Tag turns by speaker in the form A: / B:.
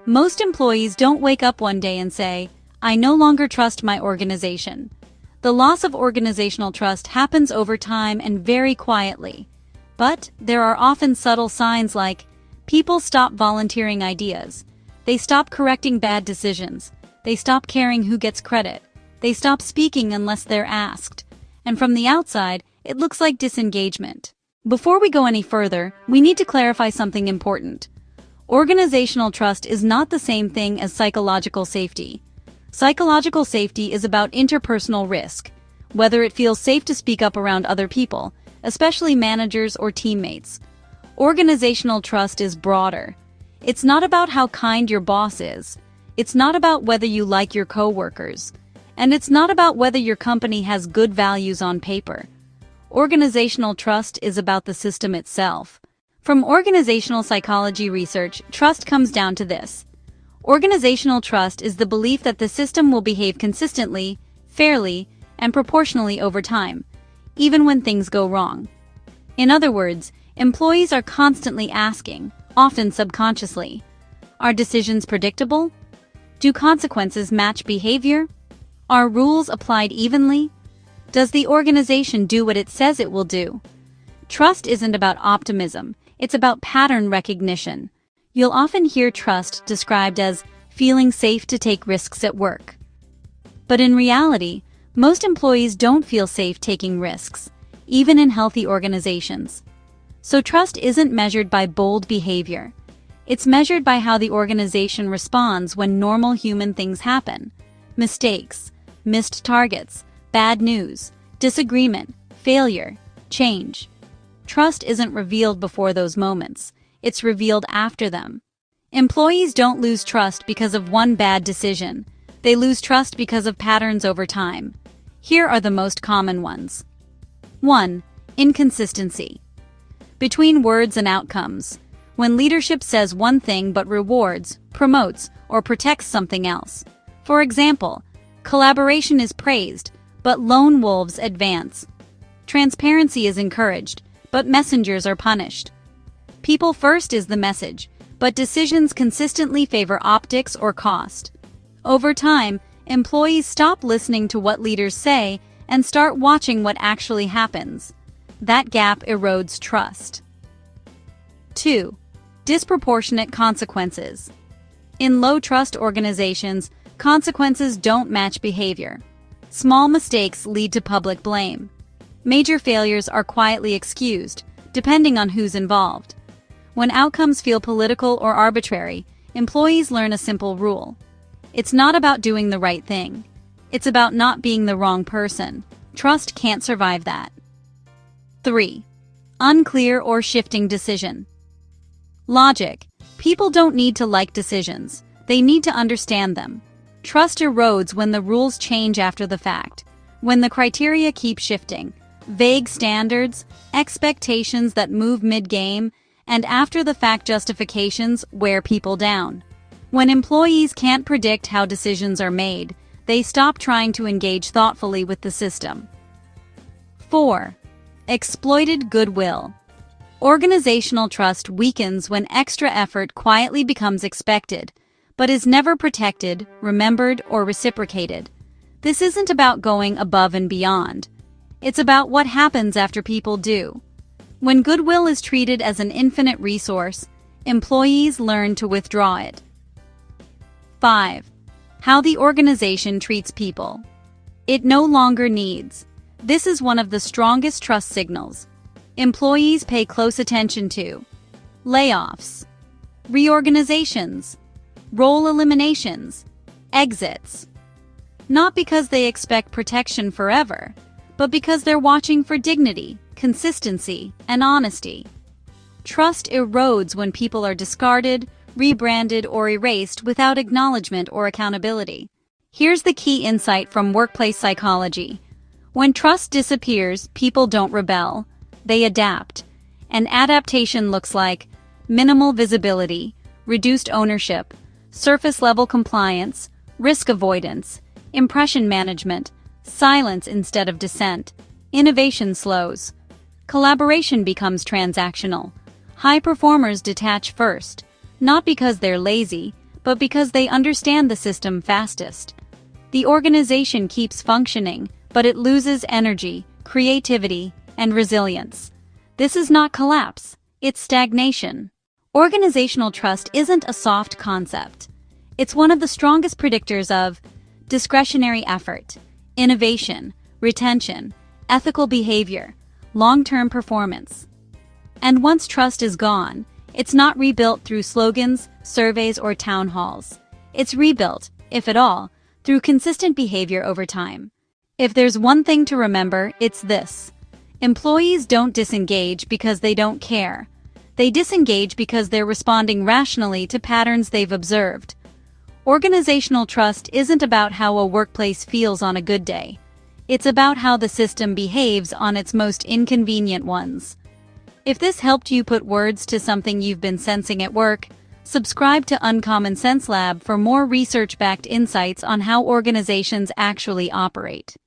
A: Most employees don't wake up one day and say, "I no longer trust my organization." The loss of organizational trust happens over time and very quietly. But there are often subtle signs like people stop volunteering ideas, they stop correcting bad decisions, they stop caring who gets credit, they stop speaking unless they're asked, and from the outside, it looks like disengagement. Before we go any further, we need to clarify something important. Organizational trust is not the same thing as psychological safety. Psychological safety is about interpersonal risk, whether it feels safe to speak up around other people, especially managers or teammates. Organizational trust is broader. It's not about how kind your boss is. It's not about whether you like your coworkers. And it's not about whether your company has good values on paper. Organizational trust is about the system itself. From organizational psychology research, trust comes down to this. Organizational trust is the belief that the system will behave consistently, fairly, and proportionally over time, even when things go wrong. In other words, employees are constantly asking, often subconsciously, are decisions predictable? Do consequences match behavior? Are rules applied evenly? Does the organization do what it says it will do? Trust isn't about optimism. It's about pattern recognition. You'll often hear trust described as feeling safe to take risks at work. But in reality, most employees don't feel safe taking risks, even in healthy organizations. So trust isn't measured by bold behavior. It's measured by how the organization responds when normal human things happen. Mistakes, missed targets, bad news, disagreement, failure, change. Trust isn't revealed before those moments, it's revealed after them. Employees don't lose trust because of one bad decision. They lose trust because of patterns over time. Here are the most common ones. 1. Inconsistency. Between words and outcomes. When leadership says one thing but rewards, promotes, or protects something else. For example, collaboration is praised, but lone wolves advance. Transparency is encouraged, but messengers are punished. People first is the message, but decisions consistently favor optics or cost. Over time, employees stop listening to what leaders say and start watching what actually happens. That gap erodes trust. 2. Disproportionate consequences. In low-trust organizations, consequences don't match behavior. Small mistakes lead to public blame. Major failures are quietly excused, depending on who's involved. When outcomes feel political or arbitrary, employees learn a simple rule. It's not about doing the right thing. It's about not being the wrong person. Trust can't survive that. 3. Unclear or shifting decision. Logic. People don't need to like decisions. They need to understand them. Trust erodes when the rules change after the fact, when the criteria keep shifting. Vague standards, expectations that move mid-game, and after-the-fact justifications wear people down. When employees can't predict how decisions are made, they stop trying to engage thoughtfully with the system. 4. Exploited goodwill. Organizational trust weakens when extra effort quietly becomes expected, but is never protected, remembered, or reciprocated. This isn't about going above and beyond. It's about what happens after people do. When goodwill is treated as an infinite resource, employees learn to withdraw it. 5. How the organization treats people. It no longer needs. This is one of the strongest trust signals. Employees pay close attention to layoffs, reorganizations, role eliminations, exits. Not because they expect protection forever, but because they're watching for dignity, consistency, and honesty. Trust erodes when people are discarded, rebranded, or erased without acknowledgement or accountability. Here's the key insight from workplace psychology. When trust disappears, people don't rebel, they adapt. And adaptation looks like minimal visibility, reduced ownership, surface-level compliance, risk avoidance, impression management, silence instead of dissent. Innovation slows. Collaboration becomes transactional. High performers detach first, not because they're lazy, but because they understand the system fastest. The organization keeps functioning, but it loses energy, creativity, and resilience. This is not collapse, it's stagnation. Organizational trust isn't a soft concept. It's one of the strongest predictors of discretionary effort, innovation, retention, ethical behavior, long-term performance. And once trust is gone, it's not rebuilt through slogans, surveys, or town halls. It's rebuilt, if at all, through consistent behavior over time. If there's one thing to remember, it's this. Employees don't disengage because they don't care. They disengage because they're responding rationally to patterns they've observed. Organizational trust isn't about how a workplace feels on a good day. It's about how the system behaves on its most inconvenient ones. If this helped you put words to something you've been sensing at work, subscribe to Uncommon Sense Lab for more research-backed insights on how organizations actually operate.